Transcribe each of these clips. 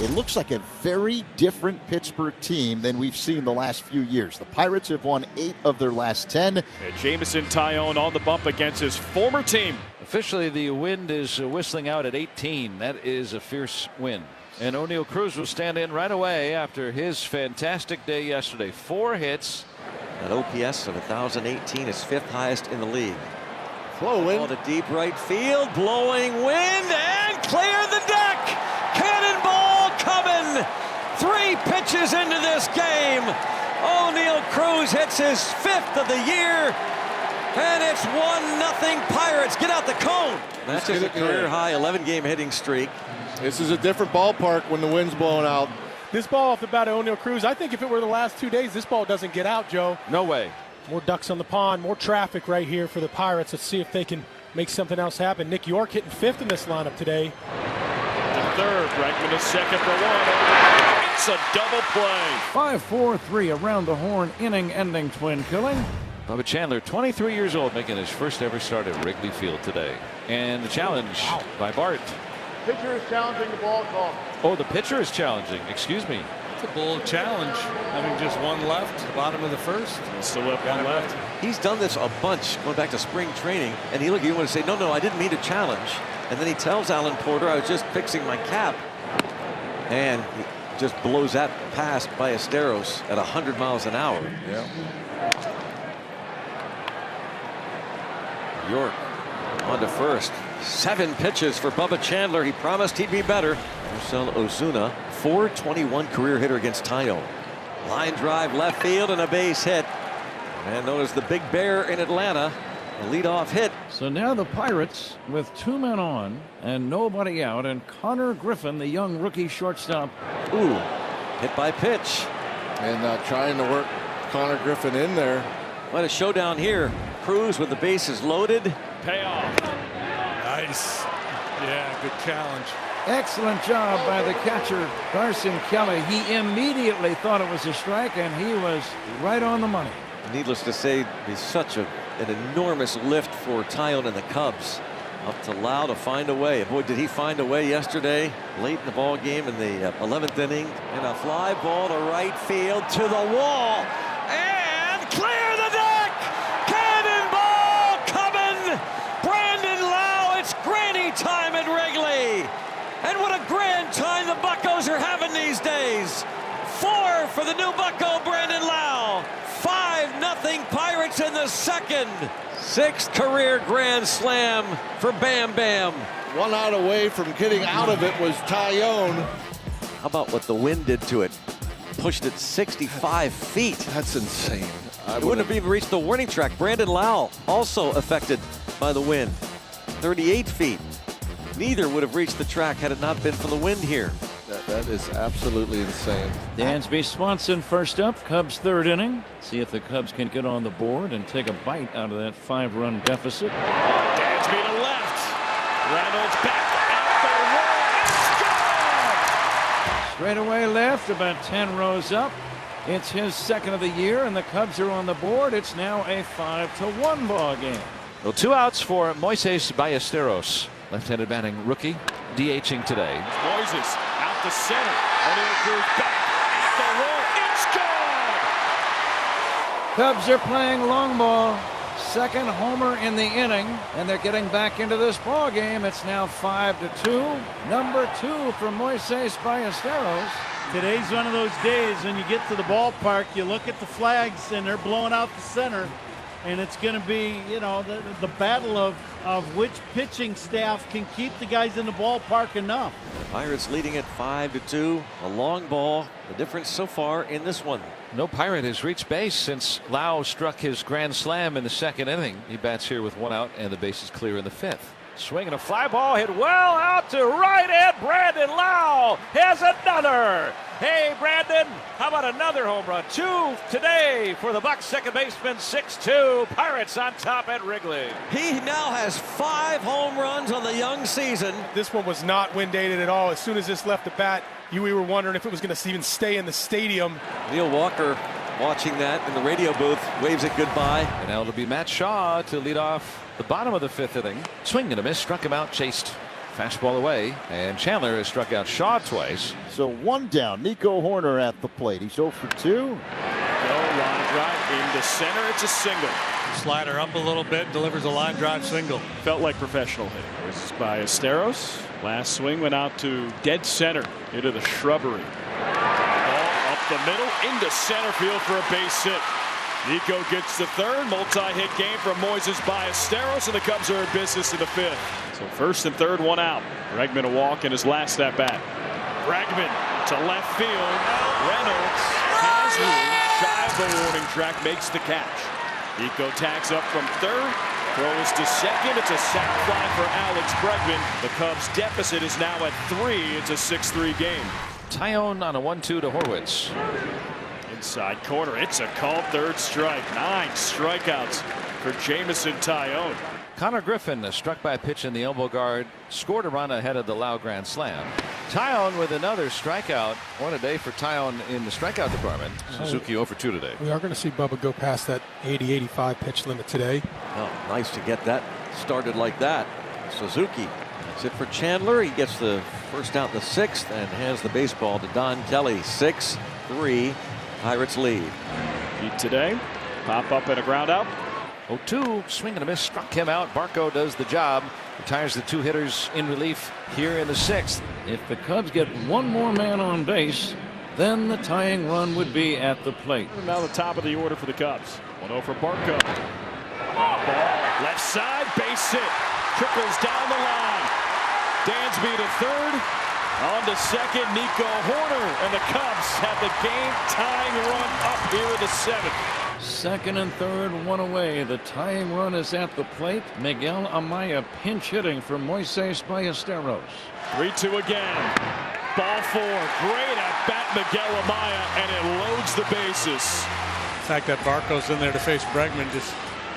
it looks like a very different Pittsburgh team than we've seen the last few years. The Pirates have won 8 of their last 10. And Jameson Taillon on the bump against his former team. Officially, the wind is whistling out at 18. That is a fierce wind. And O'Neill Cruz will stand in right away after his fantastic day yesterday. 4 hits. An OPS of 1,018 is 5th highest in the league. Flow wind. To deep right field, blowing wind, and clear the deck. Cannonball coming. 3 pitches into this game. O'Neill Cruz hits his 5th of the year, and it's 1-0 Pirates. Get out the cone. That's just a career high 11-game hitting streak. This is a different ballpark when the wind's blowing out. This ball off the bat of O'Neill Cruz, I think if it were the last 2 days, this ball doesn't get out, Joe. No way. More ducks on the pond, more traffic right here for the Pirates. Let's see if they can make something else happen. Nick York hitting 5th in this lineup today. The third, Bregman is second for 1. It's a double play. 5-4-3 around the horn, inning-ending twin killing. Bubba Chandler, 23 years old, making his first ever start at Wrigley Field today. And the challenge by Bart. Pitcher is challenging the ball call. Oh, the pitcher is challenging. Excuse me. It's a bold challenge, having just one left, the bottom of the first. Still have one left. He's done this a bunch going back to spring training, and you want to say, no, I didn't mean to challenge. And then he tells Alan Porter, I was just fixing my cap. And he just blows that past Ballesteros at 100 miles an hour. Yeah. York on to first. 7 pitches for Bubba Chandler. He promised he'd be better. Marcell Ozuna, .421 career hitter against Taillon. Line drive left field and a base hit. And known as the Big Bear in Atlanta, a leadoff hit. So now the Pirates with 2 men on and nobody out, and Connor Griffin, the young rookie shortstop. Ooh, hit by pitch. And trying to work Connor Griffin in there. What a showdown here. Cruz with the bases loaded. Payoff. Nice. Yeah, good challenge. Excellent job by the catcher, Carson Kelly. He immediately thought it was a strike, and he was right on the money. Needless to say, it's such an enormous lift for Taillon and the Cubs. Up to Laauo to find a way. Boy, did he find a way yesterday, late in the ball game in the 11th inning. And a fly ball to right field, to the wall, and clear the deck! Cannonball coming! Brandon Laauo, it's granny time at Wrigley! And what a grand time the Buccos are having these days. 4 for the new Bucco, Brandon Laauo. 5-0 Pirates in the second. 6th career grand slam for Bam Bam. 1 out away from getting out of it was Taillon. How about what the wind did to it? Pushed it 65 feet. That's insane. It wouldn't have even reached the warning track. Brandon Laauo also affected by the wind. 38 feet. Neither would have reached the track had it not been for the wind here. That is absolutely insane. Dansby Swanson first up, Cubs 3rd inning. See if the Cubs can get on the board and take a bite out of that 5-run deficit. Dansby to left. Reynolds back out the wall. Straight away left, about 10 rows up. It's his 2nd of the year, and the Cubs are on the board. It's now a 5-1 ball game. Well, 2 outs for Moises Ballesteros, left-handed batting rookie, DHing today. Moises out the center. O'Neill Cruz back at the wall. It's gone. Cubs are playing long ball. 2nd homer in the inning, and they're getting back into this ball game. It's now 5-2. Number 2 for Moises Ballesteros. Today's one of those days when you get to the ballpark, you look at the flags and they're blowing out the center, and it's going to be, you know, the battle of which pitching staff can keep the guys in the ballpark enough. Pirates leading at 5-2. A long ball. The difference so far in this one. No Pirate has reached base since Laauo struck his grand slam in the 2nd inning. He bats here with 1 out, and the base is clear in the 5th. Swinging a fly ball, hit well out to right, and Brandon Laauo has another. Hey, Brandon, how about another home run? 2 today for the Bucs second baseman. 6-2 Pirates on top at Wrigley. He now has 5 home runs on the young season. This one was not wind dated at all. As soon as this left the bat, we were wondering if it was going to even stay in the stadium. Neil Walker watching that in the radio booth, waves it goodbye. And now it'll be Matt Shaw to lead off the bottom of the 5th inning. Swing and a miss, struck him out, chased Fastball away, and Chandler has struck out Shaw twice. So one down. Nico Horner at the plate. He's 0 for 2. Line drive into center. It's a single. Slider up a little bit, delivers a line drive single. Felt like professional hitting. This is by Esteros. Last swing went out to dead center into the shrubbery. Ball up the middle into center field for a base hit. Nico gets the third. Multi-hit game from Moises Ballesteros, and the Cubs are in business in the fifth. So first and third, one out. Bregman a walk in his last at bat. Bregman to left field. Reynolds has room. Shy of the warning track, makes the catch. Nico tags up from third. Throws to second. It's a sac fly for Alex Bregman. The Cubs deficit is now at 3. It's a 6-3 game. Tyone on a 1-2 to Horwitz. Inside corner. It's a called third strike. 9 strikeouts for Jamison Tyone. Connor Griffin struck by a pitch in the elbow guard, scored a run ahead of the Laauo grand slam. Tyone with another strikeout. One a day for Tyone in the strikeout department. Suzuki 0 for 2 today. We are going to see Bubba go past that 80-85 pitch limit today. Oh, nice to get that started like that. Suzuki. That's it for Chandler. He gets the first out in the 6th and hands the baseball to Don Kelly. 6-3. Pirates lead. Beat today. Pop up and a ground out. 0-2, swing and a miss, struck him out. Barco does the job. Retires the 2 hitters in relief here in the 6th. If the Cubs get one more man on base, then the tying run would be at the plate. Now the top of the order for the Cubs. 1-0 for Barco. Ball left side, base hit. Trickles down the line. Dansby to third. On to second, Nico Horner, and the Cubs have the game-tying run up here in the 7th. Second and third, one away. The tying run is at the plate. Miguel Amaya pinch hitting for Moises Ballesteros. 3-2 again. Ball 4. Great at bat, Miguel Amaya, and it loads the bases. The fact that Barco's in there to face Bregman just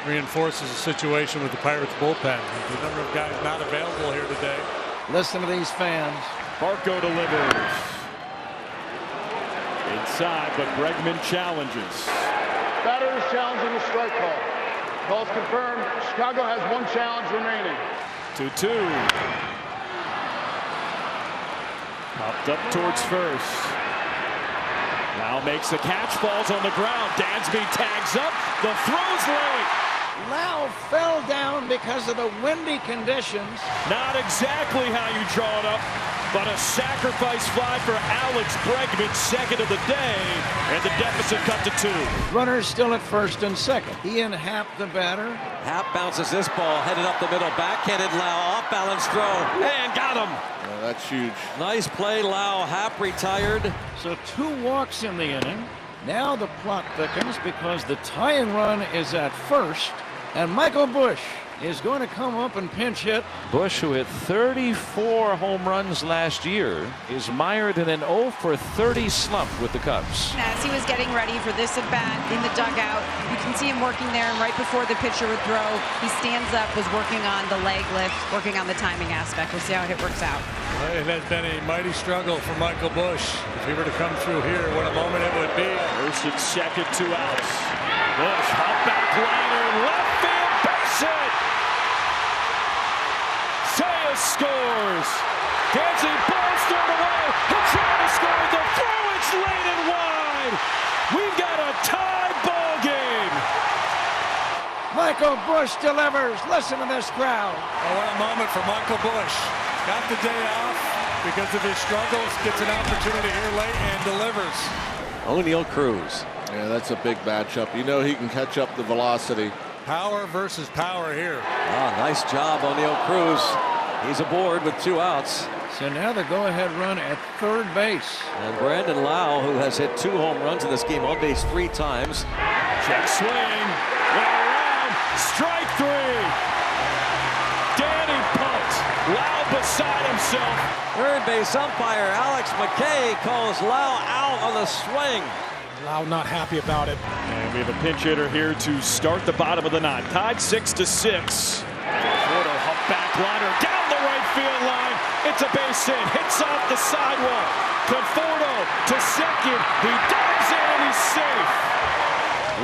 reinforces the situation with the Pirates bullpen. The number of guys not available here today. Listen to these fans. Barco delivers. Inside, but Bregman challenges. Batter is challenging the strike call. Call's confirmed. Chicago has 1 challenge remaining. 2-2. Popped up towards first. Now makes the catch, falls on the ground. Dansby tags up. The throw's late. Laauo fell down because of the windy conditions. Not exactly how you draw it up, but a sacrifice fly for Alex Bregman, second of the day, and the deficit cut to 2. Runners still at first and second. He and Happ, the batter. Happ bounces this ball, headed up the middle, backhanded Laauo, off balance throw, and got him. Yeah, that's huge. Nice play, Laauo. Happ retired. So 2 walks in the inning. Now the plot thickens because the tying run is at first, and Michael Busch is going to come up and pinch hit. Busch, who hit 34 home runs last year, is mired in an 0 for 30 slump with the Cubs. As he was getting ready for this at-bat in the dugout, you can see him working there, and right before the pitcher would throw, he stands up, was working on the leg lift, working on the timing aspect. We'll see how it works out. It has been a mighty struggle for Michael Busch. If he were to come through here, what a moment it would be. First and second, 2 outs. Busch, hop back liner, left field, base hit. Sayas scores. Dancing ball thrown away. He'll try to score. The throw, it's late and wide. We've got a tied ball game. Michael Busch delivers. Listen to this crowd. Oh, what a moment for Michael Busch. Got the day off because of his struggles. Gets an opportunity here late and delivers. O'Neill Cruz. Yeah, that's a big matchup. You know he can catch up the velocity. Power versus power here. Nice job, O'Neill Cruz. He's aboard with 2 outs. So now the go-ahead run at third base. And Brandon Laauo, who has hit 2 home runs in this game, on base 3 times. Check swing. Went around. Strike 3. Danny pumped. Laauo beside himself. Third base umpire Alex McKay calls Laauo out on the swing. Laauo not happy about it. And we have a pinch hitter here to start the bottom of the 9th. Tied 6-6. Conforto hop back liner down the right field line. It's a base hit. Hits off the sidewalk. Conforto to second. He dives in. He's safe.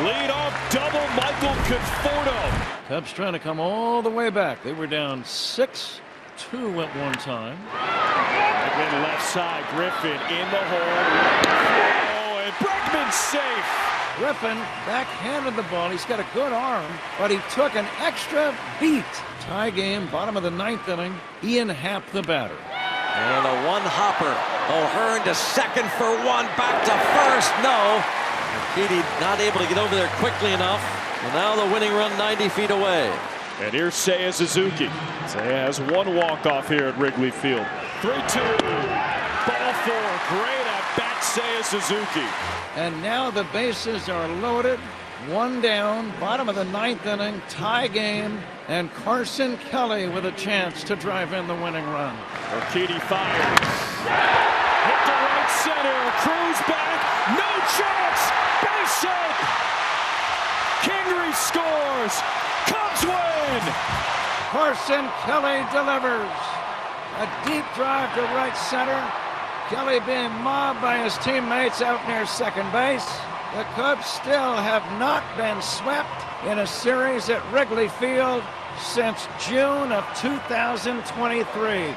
Lead off double Michael Conforto. Cubs trying to come all the way back. They were down 6 2 at one time. Bregman left side. Griffin in the hole. Oh, and Bregman's safe. Griffin backhanded the ball. He's got a good arm, but he took an extra beat. Tie game, bottom of the 9th inning. Ian Happ, the batter. And a one-hopper. O'Hearn to second for one. Back to first. No. Keedy not able to get over there quickly enough. And now the winning run 90 feet away. And here's Seiya Suzuki. Seiya has one walk-off here at Wrigley Field. 3-2. Ball 4. Great at bat, Seiya Suzuki. And now the bases are loaded. 1 down, bottom of the 9th inning, tie game, and Carson Kelly with a chance to drive in the winning run. Urquidy fires. Hit to right center. Cruz back. No chance. Base hit. Kingery scores. Cubs win. Carson Kelly delivers. A deep drive to right center. Kelly being mobbed by his teammates out near second base. The Cubs still have not been swept in a series at Wrigley Field since June of 2023.